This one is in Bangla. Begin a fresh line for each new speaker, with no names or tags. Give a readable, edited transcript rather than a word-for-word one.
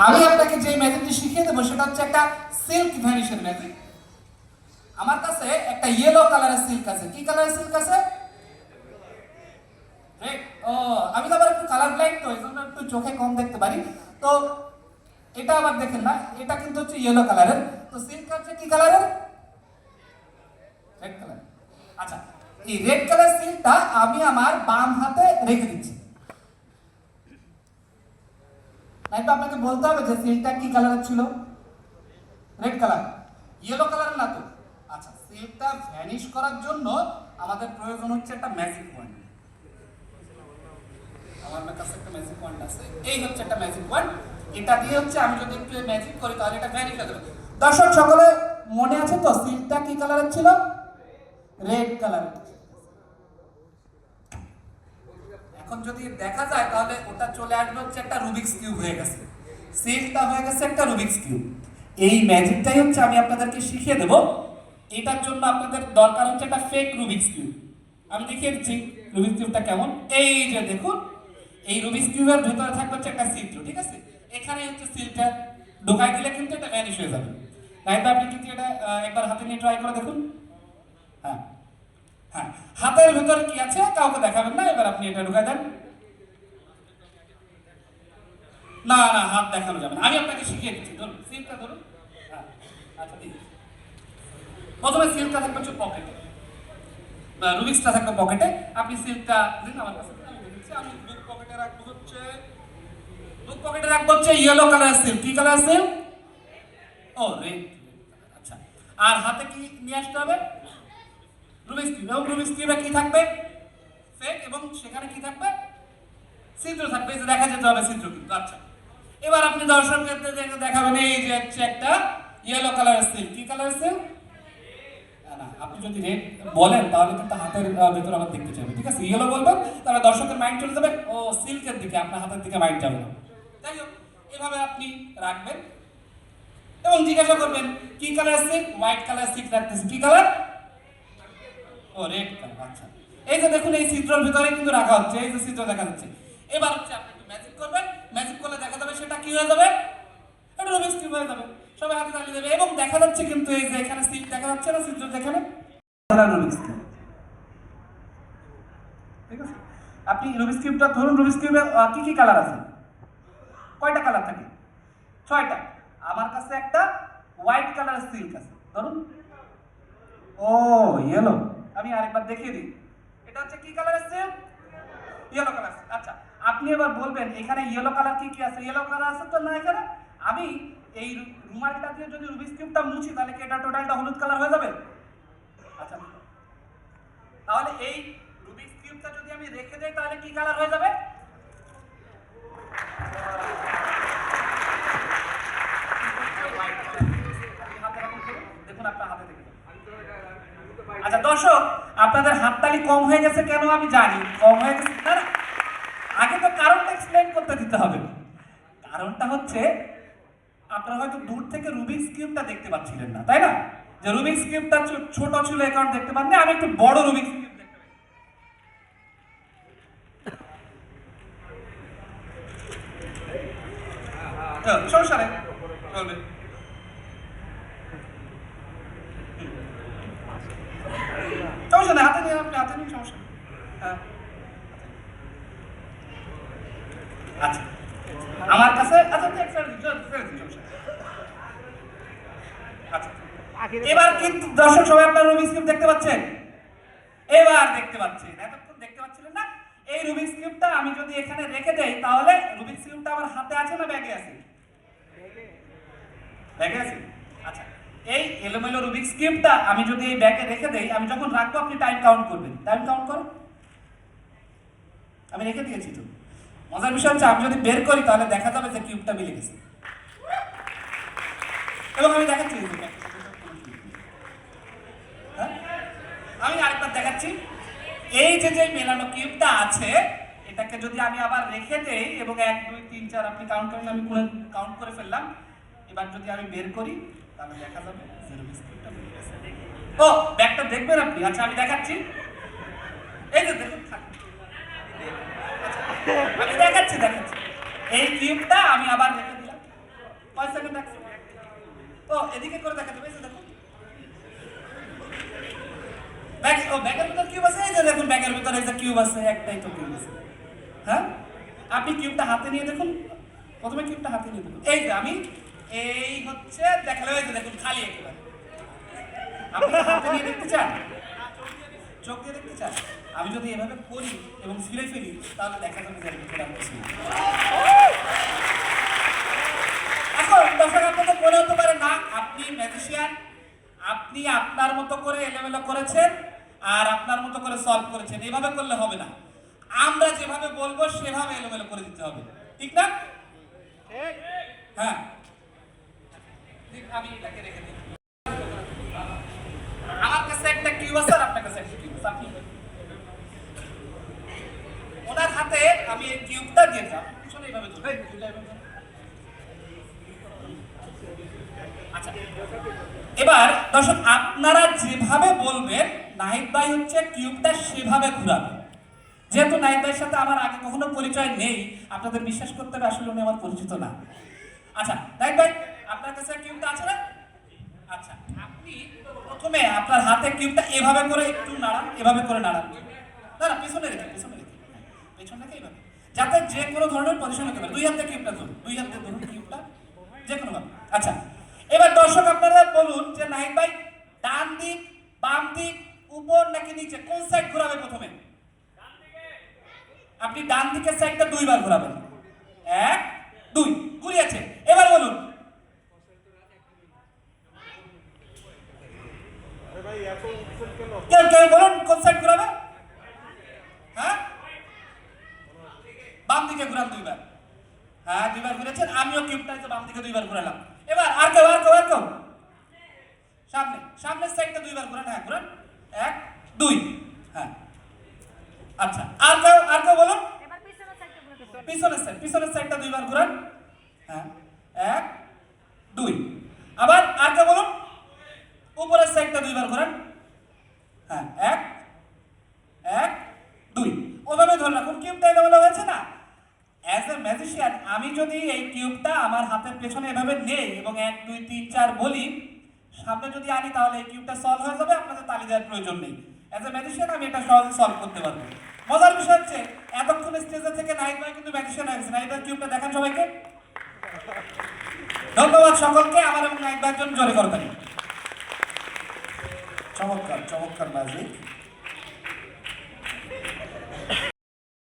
আমি আপনাকে যে ম্যাজিকটি শিখিয়ে দেবো সেটা হচ্ছে একটা সিল্ক ভ্যানিশের ম্যাজিক। আমার কাছে একটা ইয়েলো কালারের সিল্ক আছে। কি কালারের সিল্ক আছে? রেড। ও, আমি তো আবার একটু কালার ব্লাইন্ড, তো এই জন্য একটু চোখে কম দেখতে পারি। তো এটা আবার দেখেন না, এটা কিন্তু হচ্ছে ইয়েলো কালারের। তো সিল্ক হচ্ছে কি কালারের? Red colour. আচ্ছা, এই রেড কালার সিল্কটা আমি আমার বাম হাতে রেখে দিচ্ছি। নাই তো আপনাকে বলতে হবে যে সিল্কটা কি কালারের ছিল? রেড কালার, ইয়েলো কালার না তো। আচ্ছা, সিল্কটা ভ্যানিশ করার জন্য আমাদের প্রয়োজন হচ্ছে একটা ম্যাজিক ওয়ান্ড। আমার কাছে একটা ম্যাজিক ওয়ান্ড আছে, এই হচ্ছে একটা ম্যাজিক ওয়ান্ড। এটা দিয়ে হচ্ছে আমি যদি একটু ম্যাজিক করি তাহলে এটা ভ্যানিশ হয়ে যাবে। দর্শক সকলে মনে আছে তো সিল্কটা কি কালারের ছিল? রেড কালারের। এখন যদি দেখা যায় তাহলে ওটা চলে আসবে হচ্ছে একটা রুবিক্স কিউব হয়ে গেছে। সিল্কটা হয়ে গেছে একটা রুবিক্স কিউব। এই ম্যাজিকটাই হচ্ছে আমি আপনাদেরকে শিখিয়ে দেব। এটার জন্য আপনাদের দরকার হচ্ছে একটা ফেক রুবিক্স কিউব। আমি দেখিয়ে দিচ্ছি রুবিক্স কিউবটা কেমন। এই যে দেখুন, এই রুবিক্স কিউবের ভেতরে থাকবে হচ্ছে একটা ছিদ্র, ঠিক আছে? এখানে হচ্ছে সিলটা ঢোকাই দিলে কিন্তু এটা ভ্যানিশ হয়ে যাবে। তাই তো আপনি কিন্তু এটা একবার হাতে নিয়ে ট্রাই করে দেখুন। হ্যাঁ হ্যাঁ, হাতের ভেতরে কি আছে কাউকে দেখাবেন না। এবার আপনি এটা ঢুকাই দেন। না না, হাত দেখানো যাবে না, আমি আপনাকে শিখিয়ে দিচ্ছি। ধরুন সিলটা ধরুন। হ্যাঁ, আচ্ছা ঠিক আছে। প্রথমে সিলটা থাকবে হচ্ছে পকেটে, রুবিক্সটা থাকবে পকেটে। আপনি সিলটা দিন আমার কাছে, আমি দিচ্ছি। আমি বুক পকেটে রাখবো হচ্ছে, বুক পকেটে রাখবো হচ্ছে ইয়েলো কালার সিল। কি কালার সিল? ও, রেড। আচ্ছা, আর হাতে কি নিয়ে আসতে হবে? Rubik's cube. এবং রুবিক্স কিউবে কি থাকবে? ফেক। এবং সেখানে কি থাকবে? ছিদ্র থাকবে। এই যে দেখা যেতে হবে ছিদ্র কিন্তু। আচ্ছা, এবার আপনি দর্শকদের দেখাবেন এই যে হচ্ছে একটা ইয়েলো কালারের সিল। কি কালারের সিল? না, আপনি যদি রেড বলেন তাহলে কিন্তু হাতের ভেতর আবার দেখতে চাইবে, ঠিক আছে? ইয়েলো বলবেন তাহলে দর্শকের মাইন্ড চলে যাবে ও সিল্কের দিকে, আপনার হাতের দিকে মাইন্ড যাবে না। যাই হোক, এভাবে আপনি রাখবেন এবং জিজ্ঞাসা করবেন কি colour silk? White colour silk রাখতেছি। কি কালার? ও, রেড কালার। আচ্ছা, এই যে দেখুন এই চিত্রের ভিতরে কিন্তু রাখা হচ্ছে, এই যে চিত্র দেখা যাচ্ছে। এবার হচ্ছে আপনি একটু ম্যাজিক করবেন। ম্যাজিক করলে দেখা যাবে সেটা কি হয়ে যাবে? এটা রুবিক্স কিউব হয়ে যাবে। সবাই হাতে তালি দেবে এবং দেখা যাচ্ছে কিন্তু এই যে এখানে সিল দেখা যাচ্ছে না, চিত্র যেখানে রুবিক্স কিউব, ঠিক আছে? আপনি রুবিক্স কিউবটা ধরুন। রুবিক্স কিউবে কি কি কালার আছে? কয়টা কালার থাকে? 6টা। আমার কাছে একটা হোয়াইট কালারের সিল্ক আছে, ধরুন। ও, ইয়েলো। আমি আরেকবার দেখিয়ে দিই। এটা হচ্ছে কি কালারের সিল্ক? Yellow colour. আচ্ছা, আপনি এবার বলবেন এখানে ইয়েলো কালার কি কি আছে? ইয়েলো কালার আছে তো না এখানে? আমি এই রুমালটা দিয়ে যদি রুবিক্স কিউবটা মুছি তাহলে কি এটা টোটালটা হলুদ কালার হয়ে যাবে? আচ্ছা, তাহলে এই রুবিক্স কিউবটা যদি আমি রেখে দেই তাহলে কি কালার হয়ে যাবে? দেখুন আপনার হাতে দেখে। আচ্ছা দর্শক, আপনাদের হাততালি কম হয়ে গেছে কেন আমি জানি। কম হয়ে গেছে না, আগে তো কারণটা এক্সপ্লেইন করতে দিতে হবে। কারণটা হচ্ছে আপনারা হয়তো দূর থেকে রুবিক্স কিউবটা দেখতে পাচ্ছিলেন না, তাই না? যে রুবিক্স কিউবটা ছোট ছিল এই কারণে দেখতে পাননি। আমি একটু বড় রুবিক্স কিউব দেখতে পাই। সমস্যা নেই, চলবে। সমস্যা নেই, হাতে নিয়ে আপনি হাতে নিন, সমস্যা নেই। হ্যাঁ, আচ্ছা আমার কাছে, আচ্ছা আচ্ছা, এবার কিন্তু দর্শক সবাই আপনার রুবিক্স কিউব দেখতে পাচ্ছেন? এবার দেখতে পাচ্ছেন, এতক্ষণ দেখতে পাচ্ছিলেন না? এই রুবিক্স কিউবটা আমি যদি এখানে রেখে দেই তাহলে রুবিক্স কিউবটা আমার হাতে আছে না ব্যাগে আছে? ব্যাগে আছে। আচ্ছা, এই এলোমেলো রুবিক্স কিউবটা আমি যদি এই ব্যাগে রেখে দেই, আমি যখন রাখবো আপনি টাইম কাউন্ট করবেন। টাইম কাউন্ট করুন। আমি রেখে দিয়েছি তো। মজার বিষয় হচ্ছে আমি যদি বের করি তাহলে দেখা যাবে যে কিউবটা মিলে গেছে। এবং আমি দেখাচ্ছি, হ্যাঁ, আমি আরেকবার দেখাচ্ছি। এই যে যে মেলানো কিউবটা আছে এটাকে যদি আমি আবার রেখে দেই এবং 1 2 3 4 আপনি কাউন্ট করেন, আমি কাউন্ট করে ফেললাম। এবার যদি আমি বের করি তাহলে দেখা যাবে যে রুবিক্স কিউবটা মিলে গেছে। ও, ব্যাগটা দেখবেন আপনি? আচ্ছা, আমি দেখাচ্ছি। এই যে দেখুন, আমি দেখাচ্ছি। এই কিউবটা আমি আবার রেখে দিলাম। কিউব আছে, একটাই তো কিউব আছে। হ্যাঁ, আপনি কিউবটা হাতে নিয়ে দেখুন, প্রথমে কিউবটা হাতে নিয়ে দেখুন। এই যে আমি এই হচ্ছে দেখালে, এই যে দেখুন খালি একেবারে। আপনি হাতে নিয়ে দেখতে চান, চোখ দিয়ে দেখতে চান? আমি যদি এভাবে করি এবং ফিরে ফেলি তাহলে দেখা যাবে যে ভিতরে আর কিছু নেই। এখন দর্শক আপনাদের মনে হতে পারে না আপনি ম্যাজিশিয়ান, আপনি আপনার মতো করে এলোমেলো করেছেন আর আপনার মতো করে সলভ করেছেন, এভাবে করলে হবে না। আমরা যেভাবে বলবো সেভাবে এলোমেলো করে দিতে হবে, ঠিক না? হ্যাঁ, ঠিক, আমি এটাকে রেখে দিই। আমার কাছে একটা কিউব আছে আর আপনার কাছে একটা কিউব আছে। আপনি ওনার হাতে আমি এই কিউবটা দিয়ে দিলাম, পিছনে এইভাবে ধরে আচ্ছা। এবার দর্শক আপনারা যেভাবে বলবেন নাহিদ ভাই হচ্ছে কিউবটা সেভাবে ঘুরাবে। যেহেতু নাহিদ ভাইয়ের সাথে আমার আগে কখনো পরিচয় নেই, আপনাদের বিশ্বাস করতে হবে আসলে উনি আমার পরিচিত না। আচ্ছা নাহিদ ভাই, আপনার কাছে কিউবটা আছে না? আচ্ছা, আপনি প্রথমে আপনার হাতে কিউবটা এভাবে করে একটু নাড়ান, এভাবে করে নাড়ান। না না, পিছনে রেখে, পিছনে রেখে, পেছন রেখে এইভাবে, যাতে যে কোনো ধরনের পজিশন হতে পারে। দুই হাতে কিউবটা ধরুন, দুই হাতে ধরুন কিউবটা যে কোনো ভাবে। আচ্ছা, এবার দর্শক আপনারা বলুন যে নাহিদ ভাই ডান দিক, বাম দিক, উপর নাকি নিচে, কোন সাইড ঘোরাবে প্রথমে? আপনি ডান দিকের সাইডটা দুইবার ঘোরাবেন। এক, দুই, ঘুরিয়েছে। এবার বলুন কেউ কেউ বলুন কোন সাইড ঘোরাবে? হ্যাঁ, বাম দিকে ঘুরান দুইবার। হ্যাঁ, দুইবার ঘুরেছেন, আমিও কিউবটা বাম দিকে দুইবার ঘুরালাম। এবার আর কেউ, আর কেউ, আর কেউ সামনে, সামনের সাইডটা দুইবার ঘুরান। হ্যাঁ ঘুরান, এক, দুই, হ্যাঁ। আচ্ছা, আর কেউ, আর কেউ বলুন। পিছনের সাইড, পিছনের সাইডটা দুইবার ঘুরান। হ্যাঁ, এক, দুই। আবার আর কেউ বলুন। উপরের সাইডটা দুইবার ঘুরান। হ্যাঁ, এক, এক, দুই। ওভাবে ধরে রাখুন। কিউবটা এলোমেলো হয়েছে না? অ্যাজ এ ম্যাজিশিয়ান আমি যদি এই কিউবটা আমার হাতের পেছনে এভাবে নেই এবং 1 2 3 4 বলি, সামনে যদি আনি তাহলে এই কিউবটা সলভ হয়ে যাবে, আপনাদের তালি দেওয়ার প্রয়োজন নেই। অ্যাজ এ ম্যাজিশিয়ান আমি এটা সহজে সলভ করতে পারবো। মজার বিষয় হচ্ছে এতক্ষণ স্টেজে থেকে নাহিদ ভাই কিন্তু ম্যাজিশিয়ান হয়ে গেছে। নাহিদ ভাই কিউবটা দেখান সবাইকে। ধন্যবাদ সকলকে, আমার এবং নাহিদ ভাইয়ের জন্য জোরে করতালি। চমৎকার, চমৎকার ম্যাজিক।